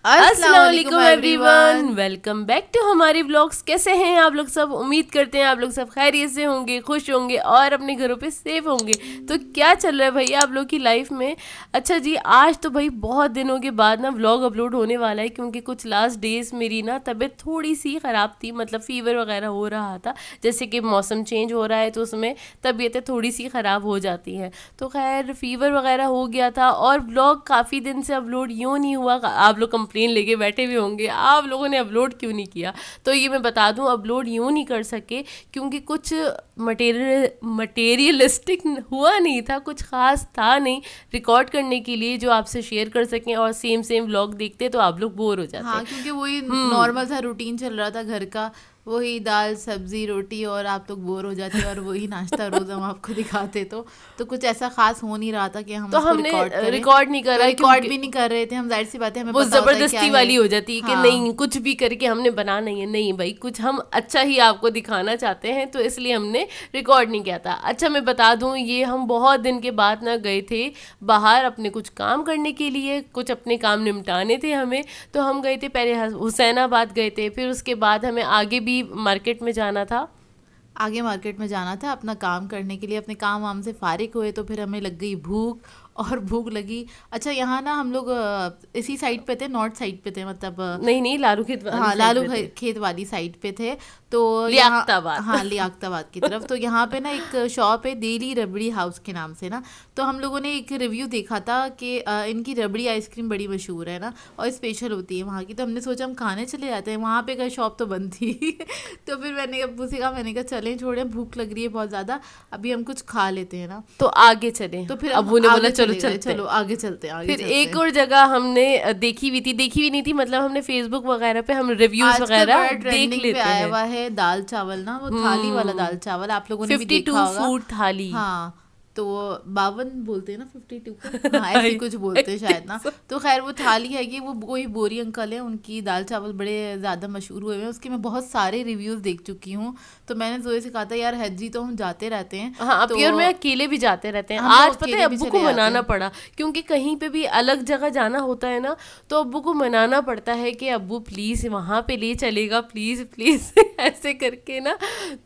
अस्सलाम वालेकुम everyone, welcome back to हमारी व्लॉग्स। कैसे हैं आप लोग सब? उम्मीद करते हैं आप लोग सब खैरियत से होंगे, खुश होंगे और अपने घरों पे सेफ होंगे। तो क्या चल रहा है भाई आप लोग की लाइफ में? अच्छा जी, आज तो भाई बहुत दिनों के बाद ना व्लॉग अपलोड होने वाला है, क्योंकि कुछ लास्ट डेज मेरी ना तबीयत थोड़ी सी ख़राब थी, मतलब फीवर वगैरह हो रहा था। जैसे कि मौसम चेंज हो रहा है तो उसमें तबीयतें थोड़ी सी ख़राब हो जाती हैं। तो खैर फीवर वगैरह हो गया था और व्लॉग काफ़ी दिन से अपलोड यूँ नहीं हुआ। आप लोग कंप्लेन लेके बैठे भी होंगे आप लोगों ने अपलोड क्यों नहीं किया। तो ये मैं बता दूं, अपलोड यूँ नहीं कर सके क्योंकि कुछ मटेरियलिस्टिक हुआ नहीं था, कुछ ख़ास था नहीं रिकॉर्ड करने के लिए जो आपसे शेयर कर सकें। और सेम व्लॉग देखते तो आप लोग बोर हो जाते। हाँ, क्योंकि वही नॉर्मल था, रूटीन चल रहा था घर का, वही दाल सब्जी रोटी, और आप लोग बोर हो जाते और वही नाश्ता रोज हम आपको दिखाते। तो कुछ ऐसा खास हो नहीं रहा था कि हम तो उसको हमने रिकॉर्ड नहीं करा, रिकॉर्ड भी नहीं कर रहे थे हम। जाहिर सी बात है, हमें वो पता होता है क्या जबरदस्ती है। वाली हो जाती है कि हाँ, नहीं कुछ भी करके हमने बनाना ही है। नहीं भाई, कुछ हम अच्छा ही आपको दिखाना चाहते हैं तो इसलिए हमने रिकॉर्ड नहीं किया था। अच्छा मैं बता दूं, ये हम बहुत दिन के बाद ना गए थे बाहर अपने कुछ काम करने के लिए, कुछ अपने काम निपटाने थे हमें। तो हम गए थे, पहले हुसैनाबाद गए थे, फिर उसके बाद हमें आगे भी मार्केट में जाना था। आगे मार्केट में जाना था अपना काम करने के लिए। अपने काम वाम से फारिग हुए तो फिर हमें लग गई भूख, और भूख लगी। अच्छा, यहाँ ना हम लोग इसी साइड पे थे, नॉर्थ साइड पे थे, मतलब नहीं लालू खेत वाली हाँ, साइड लालू पे थे। खेत वाली साइड पे थे। तो यहाँ, लियाकताबाद। हाँ, लियाकताबाद की तरफ। तो यहाँ पे ना एक शॉप है डेली रबड़ी हाउस के नाम से ना। तो हम लोगों ने एक रिव्यू देखा था कि इनकी रबड़ी आइसक्रीम बड़ी मशहूर है ना, और स्पेशल होती है वहाँ की। तो हमने सोचा हम खाने चले जाते हैं। वहाँ पे का शॉप तो बंद थी तो फिर मैंने अब्बू से कहा, मैंने कहा चलें, छोड़े, भूख लग रही है बहुत ज़्यादा, अभी हम कुछ खा लेते हैं ना। तो आगे चले, तो फिर अबू ने बोला चलो चलते चलो आगे चलते हैं, फिर एक और जगह हमने देखी हुई नहीं थी, मतलब हमने फेसबुक वगैरह पे हम रिव्यूज आजकल वगैरह बड़ा देख ट्रेंडिंग पे लेते आया हैं। हुआ है दाल चावल ना, वो थाली वाला दाल चावल, आप लोगों ने भी 52 देखा होगा। फूड थाली। हाँ, तो 52 बोलते हैं ना, 52 को, हाँ ऐसे ही कुछ बोलते हैं शायद ना। तो खैर वो थाली है कि वो कोई बोरी अंकल है, उनकी दाल चावल बड़े ज़्यादा मशहूर हुए हैं। उसके मैं बहुत सारे रिव्यूज़ देख चुकी हूँ। तो मैंने जोए से कहा था, यार हज्जी तो हम जाते रहते हैं। हाँ, तो पियर में अकेले भी जाते रहते हैं। हम लोग आज पता है अकेले भी अब्बू चले को जाते मनाना हैं। पड़ा, क्योंकि कहीं पे भी अलग जगह जाना होता है ना, तो अब्बू को मनाना पड़ता है कि अब्बू प्लीज़ वहाँ पे ले चलेगा, प्लीज़ प्लीज़ ऐसे करके ना।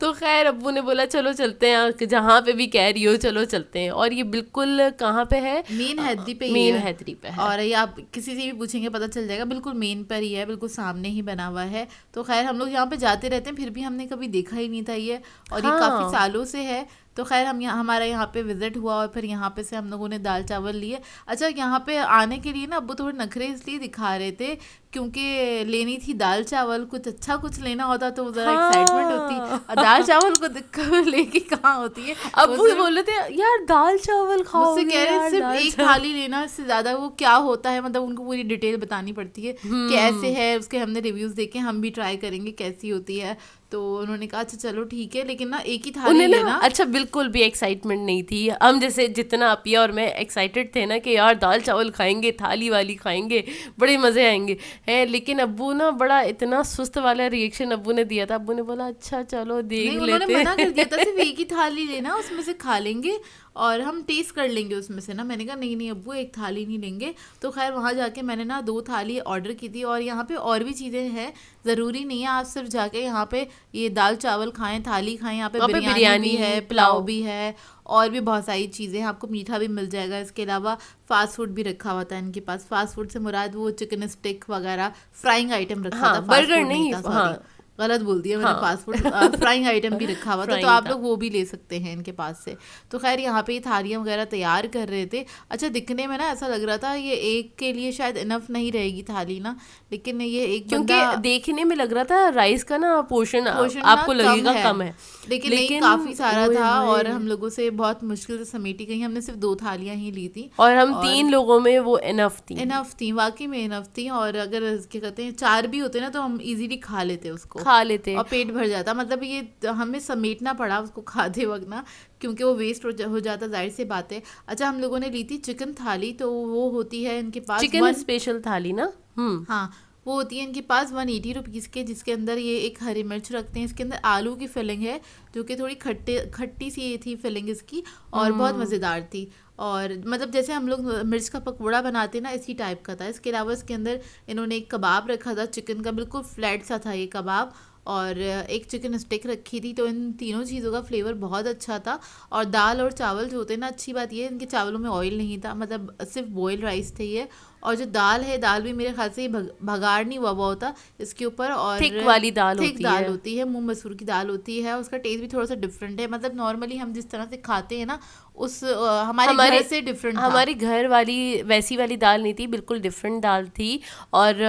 तो खैर अब्बू ने बोला चलो चलते हैं, जहाँ पे भी कह रही हो चलो चलते हैं। और ये बिल्कुल कहाँ पे है? मेन हैदरी पे ही मेन है। हैदरी पे है। और ये आप किसी से भी पूछेंगे पता चल जाएगा, बिल्कुल मेन पर ही है, बिल्कुल सामने ही बना हुआ है। तो खैर हम लोग यहाँ पे जाते रहते हैं, फिर भी हमने कभी देखा ही नहीं था ये, और ये काफ़ी हाँ, सालों से है। तो खैर हम यहाँ, हमारा यहाँ पे विजिट हुआ और फिर यहाँ पे से हम लोगों ने दाल चावल लिए। अच्छा, यहाँ पे आने के लिए ना अब्बू थोड़े नखरे इसलिए दिखा रहे थे क्योंकि लेनी थी दाल चावल, कुछ अच्छा कुछ लेना होता तो ज़रा एक्साइटमेंट होती, हाँ और दाल चावल को दिक्कत लेके कहाँ होती है। अब्बू बोल रहे थे यार दाल चावल मुझसे खाओगे कह रहे यार, सिर्फ दाल एक चावल। थाली लेना, इससे ज्यादा वो क्या होता है, मतलब उनको पूरी डिटेल बतानी पड़ती है कि ऐसे है। उसके हमने रिव्यूज देखे, हम भी ट्राई करेंगे कैसी होती है। तो उन्होंने कहा अच्छा चलो ठीक है, लेकिन ना एक ही थाली उन्हें ना लेना। अच्छा बिल्कुल भी एक्साइटमेंट नहीं थी। हम जैसे जितना अपिया और मैं एक्साइटेड थे ना कि यार दाल चावल खाएंगे, थाली वाली खाएंगे, बड़े मज़े आएंगे हैं, लेकिन अब्बू ना बड़ा इतना सुस्त वाला रिएक्शन अब्बू ने दिया था। अब्बू ने बोला अच्छा चलो नहीं, देख उन्होंने लेते मना कर दिया था, हैं। सिर्फ एक ही थाली लेना, उसमें से खा लेंगे और हम टेस्ट कर लेंगे उसमें से ना। मैंने कहा नहीं नहीं अब्बू, एक थाली नहीं लेंगे। तो खैर वहाँ जाके मैंने ना 2 थाली ऑर्डर की थी। और यहाँ पे और भी चीज़ें हैं, ज़रूरी नहीं है आप सिर्फ जाके यहाँ पे ये दाल चावल खाएं, थाली खाएं। यहाँ पे वहाँ पे बिरयानी भी है, पुलाव पुलाव। भी है, और भी बहुत सारी चीज़ें हैं। आपको मीठा भी मिल जाएगा। इसके अलावा फास्ट फूड भी रखा हुआ था इनके पास। फास्ट फूड से मुराद वो चिकन स्टिक वगैरह फ्राइंग आइटम रखा हाँ था, फास्ट बर्गर फूड नहीं नहीं, था, सॉरी हाँ गलत बोल दिया मैंने, हाँ फास्ट फूड फ्राइंग आइटम भी रखा हुआ था। तो फ्राइंग आप था। लोग वो भी ले सकते हैं इनके पास से। तो खैर यहाँ पे ये थालियाँ वगैरह तैयार कर रहे थे। अच्छा, दिखने में ना ऐसा लग रहा था ये एक के लिए शायद इनफ नहीं रहेगी थाली ना, लेकिन ये एक क्योंकि बंदा, देखने में लग रहा था राइस का ना पोर्शन पोर्शन ना आपको लगेगा कम है, लेकिन नहीं, काफी सारा ओए था। और होए। हम लोगों से बहुत मुश्किल से समेटी गई। हमने सिर्फ 2 थालियां ही ली थी, और हम और 3 लोगों में वो इनफ थी। इनफ थी, वाकई में इनफ थी। और अगर क्या कहते हैं 4 भी होते ना तो हम इजीली खा लेते उसको, खा लेते। और पेट भर जाता। मतलब ये हमें समेटना पड़ा उसको खाते वक्त ना, क्योंकि वो वेस्ट हो जाता, जाहिर सी बात है। अच्छा, हम लोगों ने ली थी चिकन थाली। तो वो होती है इनके पास चिकन स्पेशल थाली ना। हाँ, वो होती है इनके पास 180 रुपीज़ के, जिसके अंदर ये एक हरी मिर्च रखते हैं। इसके अंदर आलू की फिलिंग है जो कि थोड़ी खट्टी सी ये थी फिलिंग इसकी, और बहुत मज़ेदार थी। और मतलब जैसे हम लोग मिर्च का पकौड़ा बनाते हैं ना, इसी टाइप का था। इसके अलावा इसके अंदर इन्होंने एक कबाब रखा था चिकन का, बिल्कुल फ्लैट सा था ये कबाब, और एक चिकन स्टिक रखी थी। तो इन तीनों चीज़ों का फ्लेवर बहुत अच्छा था। और दाल और चावल जो होते हैं ना, अच्छी बात ये है इनके चावलों में ऑयल नहीं था, मतलब सिर्फ बॉयल राइस थे ये। और जो दाल है, दाल भी मेरे ख्याल से ये भगाड़ नहीं हुआ होता इसके ऊपर, और थिक वाली दाल थिक होती दाल है। होती है, मूंग मसूर की दाल होती है। उसका टेस्ट भी थोड़ा सा डिफरेंट है, मतलब नॉर्मली हम जिस तरह से खाते हैं ना उस हमारे घर से डिफरेंट था। हमारी घर वाली वैसी वाली दाल नहीं थी, बिल्कुल डिफरेंट दाल थी। और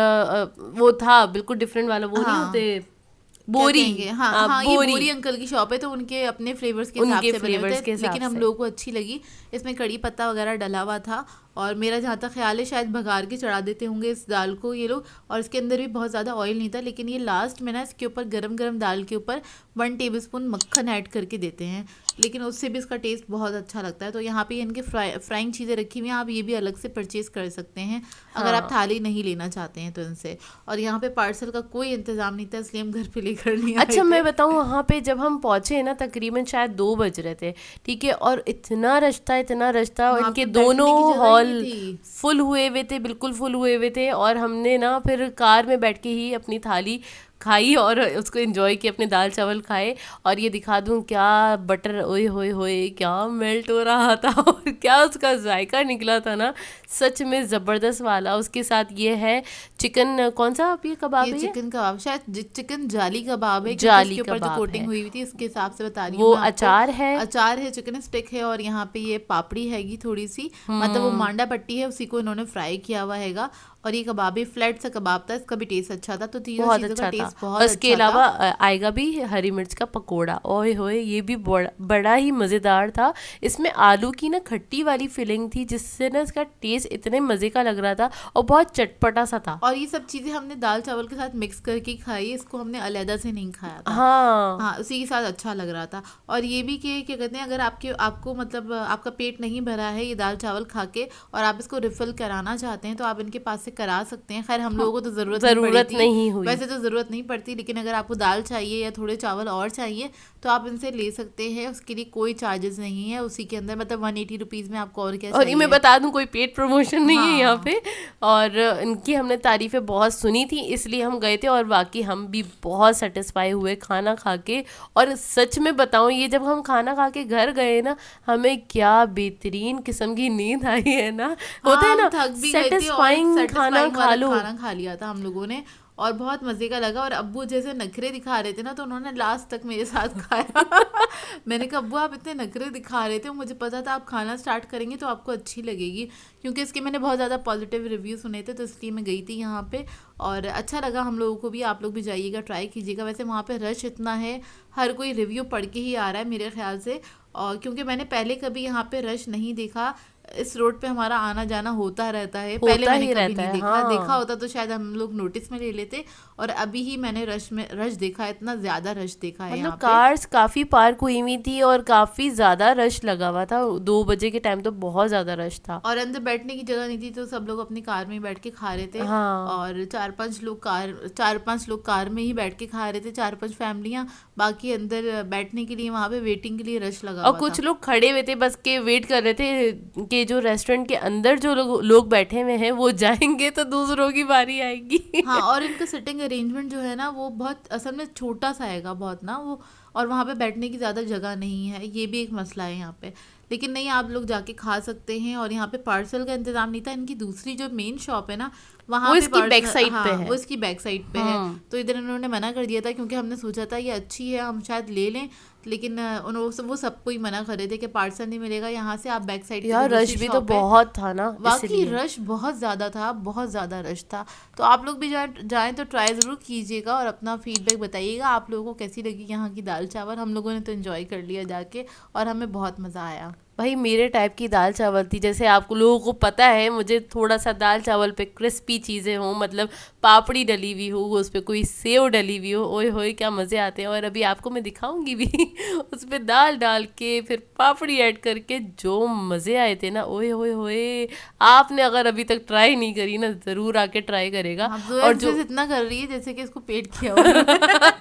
वो था बिल्कुल डिफरेंट वाला, वो नहीं हाँ, होते क्या बोरी। कहेंगे, हाँ हाँ, ये बोरी बोरी अंकल की शॉप है, तो उनके अपने फ्लेवर्स के हिसाब उनके से बने फ्लेवर्स होते के हैं, हिसाब लेकिन हम से। लोगों को अच्छी लगी। इसमें कड़ी पत्ता वगैरह डला हुआ था, और मेरा जहाँ तक ख्याल है शायद भगार के चढ़ा देते होंगे इस दाल को ये लोग। और इसके अंदर भी बहुत ज़्यादा ऑयल नहीं था, लेकिन ये लास्ट में ना इसके ऊपर गरम गरम दाल के ऊपर 1 टेबलस्पून मक्खन ऐड करके देते हैं, लेकिन उससे भी इसका टेस्ट बहुत अच्छा लगता है। तो यहाँ पे इनके फ्राइंग चीज़ें रखी हुई हैं, आप ये भी अलग से परचेज़ कर सकते हैं अगर आप थाली नहीं लेना चाहते हैं तो इनसे। और यहाँ पे पार्सल का कोई इंतज़ाम नहीं था, इसलिए हम घर पे लेकर नहीं आए अच्छा, थे। मैं बताऊँ, वहाँ पे जब हम पहुँचे ना तकरीबन शायद 2 बज रहे थे, ठीक है, और इतना रश था, इतना रश था। वहाँ इनके पे बैठने दोनों की जगह ही हॉल नहीं थी। फुल हुए हुए थे, बिल्कुल फुल हुए हुए थे। और हमने ना फिर कार में बैठ के ही अपनी थाली खाई और उसको एंजॉय किया, अपने दाल चावल खाए। और ये दिखा दूं क्या बटर, ओए होए होए क्या मेल्ट हो रहा था और क्या उसका जायका निकला था ना, सच में ज़बरदस्त वाला। उसके साथ ये है चिकन, कौन सा आप ये कबाब ये है? चिकन कबाब, शायद चिकन जाली कबाब है, क्योंकि जाली इसके ऊपर जो कबाब कोटिंग है, हुई हुई थी इसके हिसाब से बता रही वो हूँ मैं आपको। अचार है। अचार है, चिकन स्टिक है, और यहाँ पे ये पापड़ी हैगी थोड़ी सी, मतलब वो मांडा पट्टी है, उसी को इन्होंने फ्राई किया हुआ हैगा। और ये कबाब भी फ्लैट सा कबाब था, इसका भी टेस्ट अच्छा था। तो तीनों बहुत चीज़ों का अच्छा था। टेस्ट और बहुत इसके अच्छा अलावा था। आएगा भी हरी मिर्च का पकोड़ा, ओए होए ये भी बड़ा ही मज़ेदार था। इसमें आलू की ना खट्टी वाली फिलिंग थी, जिससे ना इसका टेस्ट इतने मज़े का लग रहा था और बहुत चटपटा सा था। और ये सब चीज़ें हमने दाल चावल के साथ मिक्स करके ही खाई, इसको हमने अलहदा से नहीं खाया था। हाँ, हाँ, उसी के साथ अच्छा लग रहा था। और ये भी कि क्या कहते हैं, अगर आपको मतलब आपका पेट नहीं भरा है ये दाल चावल खा के, और आप इसको रिफिल कराना चाहते हैं, तो आप इनके पास से करा सकते हैं। खैर हम लोगों को तो ज़रूरत नहीं हुई। वैसे तो ज़रूरत नहीं पड़ती, लेकिन अगर आपको दाल चाहिए या थोड़े चावल और चाहिए तो आप इनसे ले सकते हैं, उसके लिए कोई चार्जेस नहीं है। उसी के अंदर मतलब 180 रुपीज़ में आपको और क्या और ये मैं चाहिए। बता दूं, कोई पेड प्रमोशन नहीं है यहाँ हाँ, पे। और इनकी हमने तारीफ़ें बहुत सुनी थी, इसलिए हम गए थे। और बाकी हम भी बहुत सेटिस्फाई हुए खाना खा के। और सच में बताऊं, ये जब हम खाना खा के घर गए ना, हमें क्या बेहतरीन किस्म की नींद आई है ना, होता है हाँ, ना, थक भी गए थे और सेटिस्फाइंग खाना satisfying खा वाला लो। खाना खा लिया था हम लोगों ने, और बहुत मज़े का लगा। और अब्बू जैसे नखरे दिखा रहे थे ना, तो उन्होंने लास्ट तक मेरे साथ खाया। मैंने कहा अब्बू आप इतने नखरे दिखा रहे थे, मुझे पता था आप खाना स्टार्ट करेंगे तो आपको अच्छी लगेगी, क्योंकि इसके मैंने बहुत ज़्यादा पॉजिटिव रिव्यू सुने थे, तो इसलिए मैं गई थी यहाँ पे। और अच्छा लगा हम लोगों को भी, आप लोग भी जाइएगा, ट्राई कीजिएगा। वैसे वहाँ पे रश इतना है, हर कोई रिव्यू पढ़ के ही आ रहा है मेरे ख्याल से। और क्योंकि मैंने पहले कभी यहाँ पे रश नहीं देखा, इस रोड पे हमारा आना जाना होता रहता है, पहले मैंने कभी नहीं देखा। हाँ। देखा होता तो शायद हम लोग नोटिस में ले लेते, और अभी ही मैंने रश देखा है, इतना ज्यादा रश देखा है मतलब यहाँ पे। कार्स काफ़ी पार्क हुई हुई थी और काफ़ी ज़्यादा रश लगा हुआ था। 2 बजे के टाइम तो बहुत ज़्यादा रश था। और अंदर बैठने की जगह नहीं थी, तो सब लोग अपनी कार में ही बैठ के खा रहे थे। हाँ। और 4-5 लोग कार में ही बैठ के खा रहे थे, 4-5 फैमिलियां। बाकी अंदर बैठने के लिए वहाँ पे वेटिंग के लिए रश लगा और हुआ कुछ था। लोग खड़े हुए थे, बस के वेट कर रहे थे कि जो रेस्टोरेंट के अंदर जो लोग बैठे हुए हैं वो जाएंगे तो दूसरों की बारी आएगी। हाँ, और इनका सिटिंग अरेंजमेंट जो है ना, वो बहुत असल में छोटा सा आएगा बहुत ना वो, और वहाँ पे बैठने की ज़्यादा जगह नहीं है, ये भी एक मसला है यहाँ पे। लेकिन नहीं, आप लोग जाके खा सकते हैं। और यहाँ पे पार्सल का इंतज़ाम नहीं था। इनकी दूसरी जो मेन शॉप है ना, वहाँ वो पे इसकी बैक साइड हाँ, पे है। वो इसकी बैक साइड पे है। तो इधर इन्होंने मना कर दिया था, क्योंकि हमने सोचा था ये अच्छी है, हम शायद ले लें, लेकिन वो सबको ही मना कर रहे थे कि पार्सल नहीं मिलेगा यहाँ से, आप बैक साइड यार रश भी तो बहुत था ना, वाकई रश बहुत ज़्यादा था, बहुत ज़्यादा रश था। तो आप लोग भी जाएँ तो ट्राई ज़रूर कीजिएगा, और अपना फीडबैक बताइएगा आप लोगों को कैसी लगी यहाँ की दाल चावल। हम लोगों ने तो एंजॉय कर लिया जाके, और हमें बहुत मज़ा आया। भाई मेरे टाइप की दाल चावल थी। जैसे आपको लोगों को पता है मुझे थोड़ा सा दाल चावल पे क्रिस्पी चीज़ें हों, मतलब पापड़ी डली हुई हो, उस पर कोई सेव डली हुई हो, ओए होए क्या मज़े आते हैं। और अभी आपको मैं दिखाऊंगी भी उस पर दाल डाल के फिर पापड़ी ऐड करके जो मज़े आए थे ना, ओए होए होए। आपने अगर अभी तक ट्राई नहीं करी ना, ज़रूर आके ट्राई करेगा। हाँ, और जो जो इतना कर रही है जैसे कि इसको पेट किया हुआ।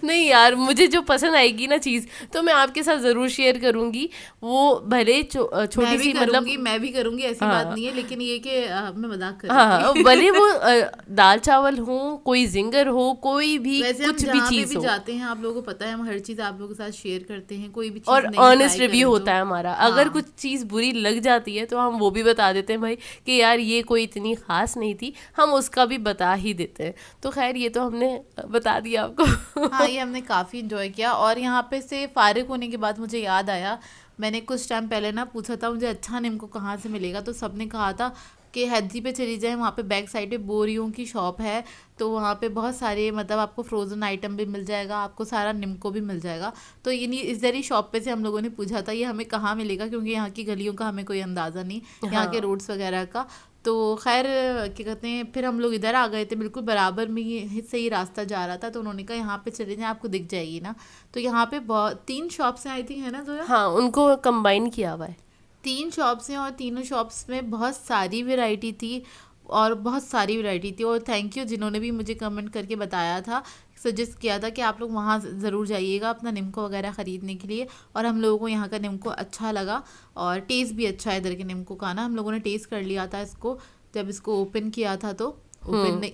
नहीं यार, मुझे जो पसंद आएगी ना चीज़ तो मैं आपके साथ ज़रूर शेयर करूंगी। वो भले छोटी सी मतलब, मैं भी करूंगी, ऐसी बात नहीं है, लेकिन ये कि मैं मजाक कर हाँ रही हाँ, थी। भले वो दाल चावल हो, कोई जिंगर हो, कोई भी वैसे हम कुछ भी जहाँ पे चीज़ भी हो। जाते हैं, आप लोगों को पता है, हम हर चीज़ आप लोगों के साथ शेयर करते हैं, कोई भी और चीज़ नहीं ऑनेस्ट ट्राई रिव्यू करें होता तो। है हमारा। अगर हाँ कुछ चीज़ बुरी लग जाती है तो हम वो भी बता देते हैं भाई कि यार ये कोई इतनी खास नहीं थी, हम उसका भी बता ही देते हैं। तो खैर ये तो हमने बता दिया आपको। हाँ, ये हमने काफ़ी इंजॉय किया। और यहाँ पे से फारिग होने के बाद मुझे याद आया, मैंने कुछ टाइम पहले ना पूछा था मुझे अच्छा नीमको कहाँ से मिलेगा, तो सबने कहा था कि हैदरी पे चली जाए, वहाँ पे बैक साइड पे बोरियों की शॉप है, तो वहाँ पे बहुत सारे मतलब आपको फ्रोज़न आइटम भी मिल जाएगा, आपको सारा निम्को भी मिल जाएगा। तो इन्हीं इस जरिए शॉप पे से हम लोगों ने पूछा था ये हमें कहाँ मिलेगा, क्योंकि यहाँ की गलियों का हमें कोई अंदाज़ा नहीं, यहाँ के हाँ रोड्स वगैरह का। तो खैर क्या कहते हैं, फिर हम लोग इधर आ गए थे, बिल्कुल बराबर में ही से ही रास्ता जा रहा था, तो उन्होंने कहा यहाँ पे चले जाएं, आपको दिख जाएगी ना। तो यहाँ पे बहुत 3 शॉप्स हैं आई थिंक, है ना जोया? हाँ, उनको कंबाइन किया हुआ है। 3 शॉप्स हैं और तीनों शॉप्स में बहुत सारी वैरायटी थी, और बहुत सारी वैरायटी थी। और थैंक यू जिन्होंने भी मुझे कमेंट करके बताया था, सजेस्ट किया था कि आप लोग वहाँ ज़रूर जाइएगा अपना निम्को वगैरह ख़रीदने के लिए। और हम लोगों को यहाँ का निम्को अच्छा लगा, और टेस्ट भी अच्छा है इधर के निम्को का ना। हम लोगों ने टेस्ट कर लिया था इसको, जब इसको ओपन किया था तो ओपन नहीं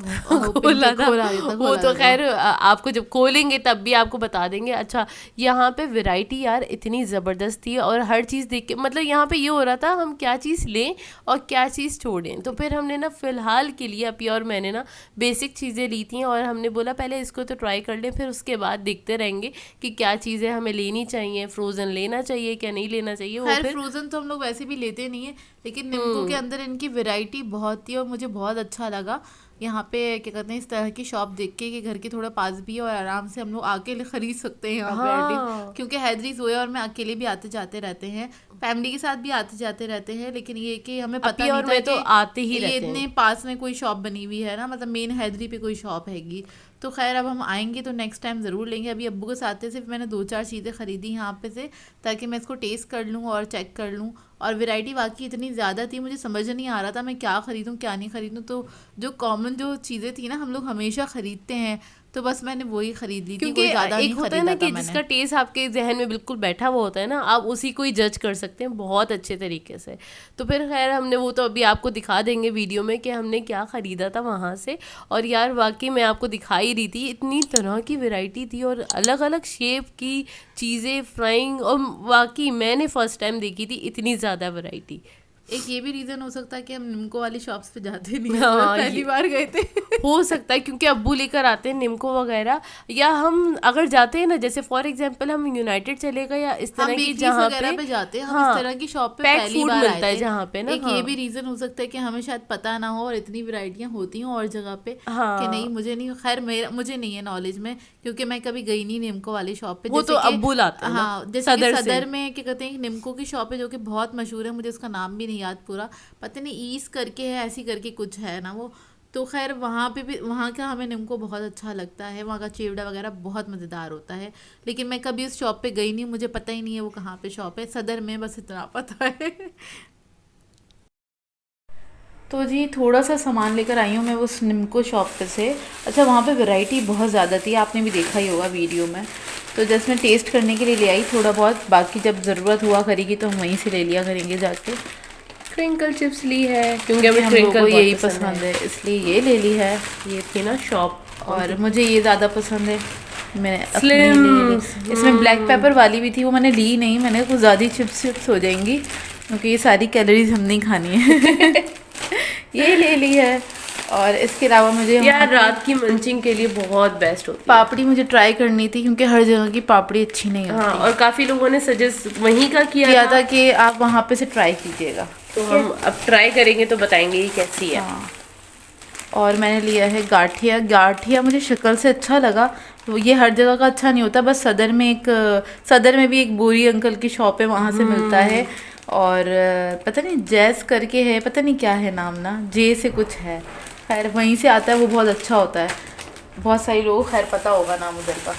खोला था खोला वो खोला तो था। खैर आपको जब खोलेंगे तब भी आपको बता देंगे। अच्छा, यहाँ पे वैरायटी यार इतनी ज़बरदस्त थी, और हर चीज़ देख के मतलब यहाँ पे ये हो रहा था हम क्या चीज़ लें और क्या चीज़ छोड़ें। तो फिर हमने ना फ़िलहाल के लिए अभी और मैंने ना बेसिक चीज़ें ली थी, और हमने बोला पहले इसको तो ट्राई कर लें, फिर उसके बाद देखते रहेंगे कि क्या चीज़ें हमें लेनी चाहिए, फ्रोज़न लेना चाहिए क्या नहीं लेना चाहिए। वो खैर फिर फ्रोजन तो हम लोग वैसे भी लेते नहीं है, लेकिन निम्को के अंदर इनकी वैरायटी बहुत थी और मुझे बहुत अच्छा लगा। यहाँ पे क्या कहते हैं, इस तरह की शॉप देख के कि घर के थोड़ा पास भी है और आराम से हम लोग आके खरीद सकते हैं यहाँ पे हर दिन। हाँ, क्योंकि हैदरी जोया और मैं अकेले भी आते जाते रहते हैं, फैमिली के साथ भी आते जाते रहते हैं, लेकिन ये कि हमें पता अभी नहीं और था मैं तो कि आते ही ये रहते इतने हैं। पास में कोई शॉप बनी हुई है ना, मतलब मेन हैदरी पे कोई शॉप हैगी। तो खैर अब हम आएंगे तो नेक्स्ट टाइम ज़रूर लेंगे। अभी अब्बू के साथ सिर्फ मैंने 2-4 चीज़ें ख़रीदी यहाँ पे से, ताकि मैं इसको टेस्ट कर लूँ और चेक कर लूँ। और वैरायटी वाकई इतनी ज़्यादा थी, मुझे समझ नहीं आ रहा था मैं क्या ख़रीदूँ क्या नहीं ख़रीदूँ। तो जो कॉमन जो चीज़ें थी ना, हम लोग हमेशा ख़रीदते हैं, तो बस मैंने वही ख़रीद ली थी, क्योंकि कोई ज़्यादा एक नहीं होता है ना ख़रीदा था कि मैंने। जिसका टेस्ट आपके जहन में बिल्कुल बैठा हुआ होता है ना, आप उसी को ही जज कर सकते हैं बहुत अच्छे तरीके से। तो फिर खैर हमने वो तो अभी आपको दिखा देंगे वीडियो में कि हमने क्या ख़रीदा था वहाँ से। और यार वाकई मैं आपको दिखा ही रही थी, इतनी तरह की वैरायटी थी और अलग अलग शेप की चीज़ें फ्राइंग, और वाकई मैंने फ़र्स्ट टाइम देखी थी इतनी ज़्यादा वैरायटी। एक ये भी रीज़न हो सकता है कि हम निम्को वाली शॉप्स पे जाते नहीं हैं, हाँ, पहली बार गए थे। हो सकता है क्योंकि अब्बू लेकर आते हैं निम्को वगैरह, या हम अगर जाते हैं ना, जैसे फॉर एग्जांपल हम यूनाइटेड चले गए या इस हम तरह की बेकरीज जहाँ वगैरह पे जाते हैं, हम हाँ, इस तरह की शॉप पे पैक पहली फूड बार आए मिलता है थे। जहाँ पे ना। एक हाँ ये भी रीज़न हो सकता है कि हमें शायद पता ना हो और इतनी वैरायटियाँ होती हों और जगह पे कि हाँ, नहीं, मुझे नहीं, खैर मुझे नहीं है नॉलेज में, क्योंकि मैं कभी गई नहीं निम्को वाली शॉप पे। वो जैसे तो कि अब्बू लाते हैं ना हाँ, जैसे कि सदर से। सदर में क्या कहते हैं निम्को की शॉप है जो कि बहुत मशहूर है, मुझे उसका नाम भी नहीं याद पूरा, पता नहीं ईस करके है, ऐसी करके कुछ है ना वो। तो खैर वहाँ पे भी, वहाँ का हमें निम्को बहुत अच्छा लगता है, वहाँ का चिवड़ा वगैरह बहुत मज़ेदार होता है। लेकिन मैं कभी उस शॉप पे गई नहीं, मुझे पता ही नहीं है वो कहाँ पे शॉप है, सदर में, बस इतना पता है। तो जी थोड़ा सा सामान लेकर आई हूँ मैं उस निम्को शॉप पे से। अच्छा, वहाँ पे वैरायटी बहुत ज़्यादा थी, आपने भी देखा ही होगा वीडियो में। तो जस्ट मैं टेस्ट करने के लिए ले आई थोड़ा बहुत, बाकी जब ज़रूरत हुआ करेगी तो हम वहीं से ले लिया करेंगे जाके। ट्विंकल चिप्स ली है क्योंकि हमें हम लोगों ट्विंकल को यही बहुत पसंद है, इसलिए ये ले ली है। ये थी ना शॉप, और मुझे ये ज़्यादा पसंद है, मैंने अपनी स्लिम। ले ली। इसमें ब्लैक पेपर वाली भी थी, वो मैंने ली नहीं, मैंने कुछ ज़्यादा चिप्स हो जाएंगी क्योंकि ये सारी कैलोरीज हम नहीं खानी है। ये ले ली है। और इसके अलावा मुझे यार रात की मंचिंग के लिए बहुत बेस्ट होती है। पापड़ी मुझे ट्राई करनी थी, क्योंकि हर जगह की पापड़ी अच्छी नहीं होती। हाँ, और काफ़ी लोगों ने सजेस्ट वहीं का किया था कि आप वहाँ पे से ट्राई कीजिएगा, तो हम अब ट्राई करेंगे तो बताएंगे ये कैसी है। हाँ। और मैंने लिया है गाठिया। गाठिया मुझे शक्ल से अच्छा लगा, तो ये हर जगह का अच्छा नहीं होता, बस सदर में भी एक बोरी अंकल की शॉप है, वहाँ से मिलता है। और पता नहीं जैस करके है, पता नहीं क्या है नाम ना, जे से कुछ है, खैर वहीं से आता है, वो बहुत अच्छा होता है, बहुत सारे लोगों को खैर पता होगा नाम उधर का।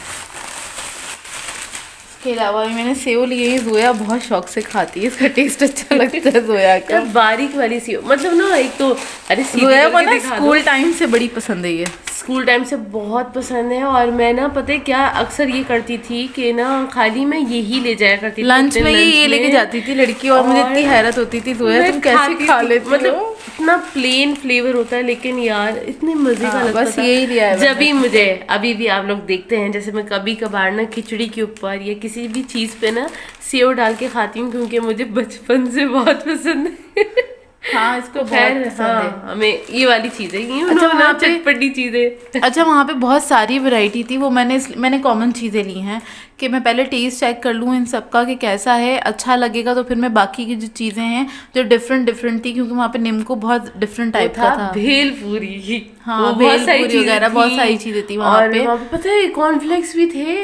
इसके अलावा भी मैंने सेव लिए हैं, जोया बहुत शौक से खाती है, इसका टेस्ट अच्छा लगता है जोया का। यार बारीक वाली सी मतलब ना, एक तो अरे जोया को ना स्कूल टाइम से बड़ी पसंद है ये, स्कूल टाइम से बहुत पसंद है। और मैं ना पता है क्या अक्सर ये करती थी कि ना खाली मैं यही ले जाया करती थी लंच में, ये लेके जाती थी लड़की, और मुझे इतनी हैरत होती थी जोया तुम कैसे खा लेती हो, मतलब इतना प्लेन फ्लेवर होता है लेकिन यार इतने मजे का लगता बस था। यही लिया है जब भी मुझे, अभी भी आप लोग देखते हैं, जैसे मैं कभी कभार ना खिचड़ी के ऊपर या किसी भी चीज पे ना सेव डाल के खाती हूँ, क्योंकि मुझे बचपन से बहुत पसंद है। हाँ इसको तो खैर बहुत पसंद है। हाँ, हमें ये वाली चीजें, ये अच्छा, वहाँ पे चटपटी चीजें। अच्छा वहाँ पे बहुत सारी वैरायटी थी, वो मैंने कॉमन चीज़ें ली हैं कि मैं पहले टेस्ट चेक कर लूँ इन सब का कि कैसा है, अच्छा लगेगा तो फिर मैं बाकी की जो चीज़ें हैं जो डिफरेंट डिफरेंट थी, क्योंकि वहाँ पे निम्को बहुत डिफरेंट टाइप का था, भेलपूरी, हाँ भेलपूरी वगैरह बहुत सारी चीज़ें थी वहाँ और पे। वहाँ पे पता है कॉर्नफ्लेक्स भी थे,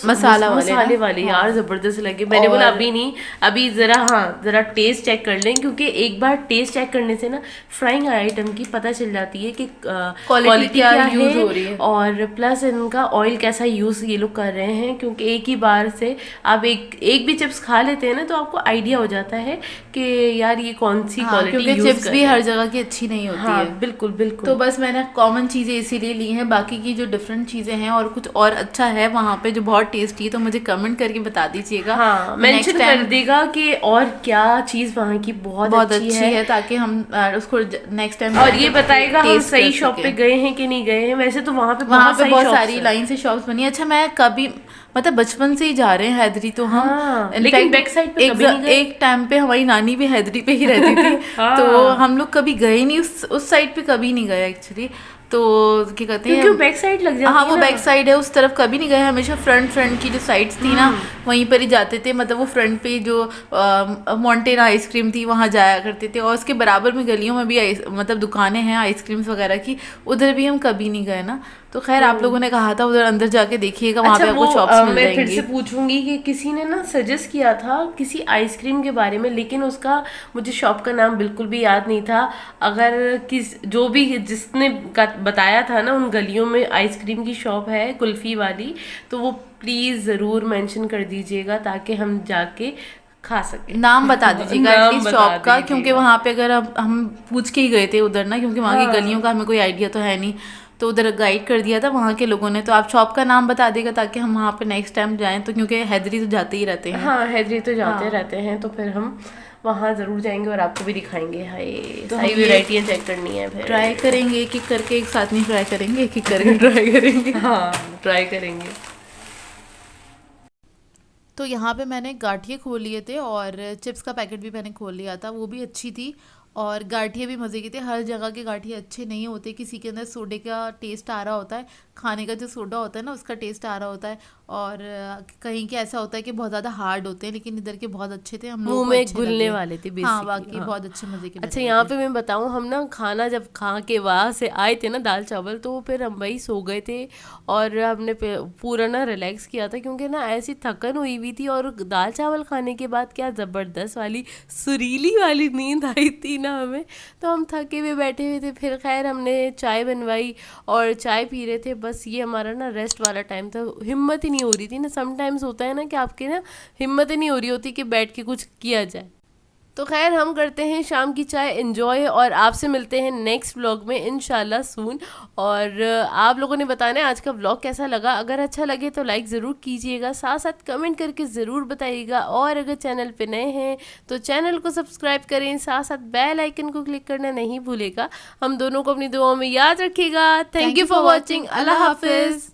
मसाले वाले यार जबरदस्त लगे। मैंने बोला अभी नहीं, अभी जरा टेस्ट चेक कर लें, क्योंकि एक बार टेस्ट चेक करने से ना फ्राइंग आइटम की पता चल जाती है कि क्वालिटी क्या यूज हो रही है, और प्लस इनका ऑयल कैसा यूज ये लोग कर रहे हैं, क्योंकि एक ही बार से आप एक भी चिप्स खा लेते हैं ना तो आपको आइडिया हो जाता है कि यार ये कौन सी क्वालिटी यूज कर रहे हैं। क्योंकि चिप्स भी हर जगह की अच्छी नहीं होती है। बिल्कुल बिल्कुल। तो बस मैंने कॉमन चीज़ें इसीलिए ली हैं, बाकी की जो डिफरेंट चीज़ें हैं और कुछ और अच्छा है वहाँ पे जो बहुत टेस्टी है, तो मुझे कमेंट करके बता दीजिएगा, हाँ मेंशन कर देगा कि और क्या चीज़ वहाँ की बहुत अच्छी है, ताकि हम उसको नेक्स्ट टाइम, और ये बताएगा हम सही शॉप पे गए हैं कि नहीं गए हैं। वैसे तो वहाँ पे बहुत सारी लाइन से शॉप्स बनी। अच्छा मैं कभी मतलब बचपन से ही जा रहे हैं हैदरी, तो हम लेकिन बैक साइड पे कभी नहीं गए। एक टाइम पे हमारी नानी भी हैदरी पे ही रहती थी तो हम लोग कभी गए नहीं उस साइड पे, कभी नहीं गए एक्चुअली। तो क्या कहते हैं, क्योंकि बैक साइड लग जाती है। हाँ वो बैक साइड है, उस तरफ कभी नहीं गए, हमेशा फ्रंट की जो साइड्स थी ना वहीं पर ही जाते थे। मतलब वो फ्रंट पे जो माउंटेन आइसक्रीम थी वहाँ जाया करते थे, और उसके बराबर में गलियों में भी मतलब दुकानें हैं आइसक्रीम्स वगैरह की, उधर भी हम कभी नहीं गए ना। तो खैर आप लोगों ने कहा था उधर अंदर जाके देखिएगा, वहाँ पे आपको शॉप्स मिल जाएंगी। मैं फिर से पूछूंगी कि किसी ने ना सजेस्ट किया था किसी आइसक्रीम के बारे में, लेकिन उसका मुझे शॉप का नाम बिल्कुल भी याद नहीं था। अगर जो भी जिसने बताया था ना उन गलियों में आइसक्रीम की शॉप है कुल्फी वाली, तो वो प्लीज़ ज़रूर मेंशन कर दीजिएगा ताकि हम जाके खा सके। नाम बता दीजिएगा एटलीस्ट शॉप का, क्योंकि वहाँ पे अगर हम पूछ के ही गए थे उधर ना, क्योंकि वहाँ की गलियों का हमें कोई आइडिया तो है नहीं, तो उधर गाइड कर दिया था वहाँ के लोगों ने। तो आप शॉप का नाम बता देगा ताकि हम वहाँ पे नेक्स्ट टाइम जाएं, तो क्योंकि हैदरी तो जाते ही रहते हैं। हाँ हैदरी तो जाते रहते हैं, तो फिर हम वहाँ ज़रूर जाएंगे और आपको भी दिखाएंगे। हाय तो सारी वेराइटियाँ चेक करनी है, फिर ट्राई करेंगे एक एक करके, एक साथ नहीं ट्राई करेंगे, एक एक करके ट्राई करेंगे। हाँ ट्राई करेंगे। तो यहाँ पे मैंने गाठिए खोल लिए थे और चिप्स का पैकेट भी मैंने खोल लिया था, वो भी अच्छी थी, और गाठिए भी मज़े की थे। हर जगह के गाठिए अच्छे नहीं होते, किसी के अंदर सोडे का टेस्ट आ रहा होता है, खाने का जो सोडा होता है ना उसका टेस्ट आ रहा होता है, और कहीं के ऐसा होता है कि बहुत ज़्यादा हार्ड होते हैं, लेकिन इधर के बहुत अच्छे थे, हम लोग में घुलने वाले थे। हाँ बाकी बहुत अच्छे मज़े के। अच्छा यहाँ पे मैं बताऊँ, हम ना खाना जब खा के वहाँ से आए थे ना दाल चावल, तो फिर हम वही सो गए थे और हमने पूरा ना रिलैक्स किया था, क्योंकि ना ऐसी थकन हुई हुई थी, और दाल चावल खाने के बाद क्या ज़बरदस्त वाली सुरीली वाली नींद आई थी ना हमें, तो हम थके हुए बैठे हुए थे। फिर खैर हमने चाय बनवाई और चाय पी रहे थे, बस ये हमारा ना रेस्ट वाला टाइम था। हिम्मत ही नहीं हो रही थी ना, समटाइम्स होता है ना कि आपके ना हिम्मत ही नहीं हो रही होती कि बैठ के कुछ किया जाए। तो खैर हम करते हैं शाम की चाय एंजॉय, और आपसे मिलते हैं नेक्स्ट व्लॉग में इंशाल्लाह सून। और आप लोगों ने बताना है आज का व्लॉग कैसा लगा। अगर अच्छा लगे तो लाइक ज़रूर कीजिएगा, साथ साथ कमेंट करके ज़रूर बताइएगा, और अगर चैनल पे नए हैं तो चैनल को सब्सक्राइब करें, साथ साथ बेल आइकन को क्लिक करना नहीं भूलेगा। हम दोनों को अपनी दुआओं में याद रखिएगा। Thank you for watching. अल्लाह हाफिज़।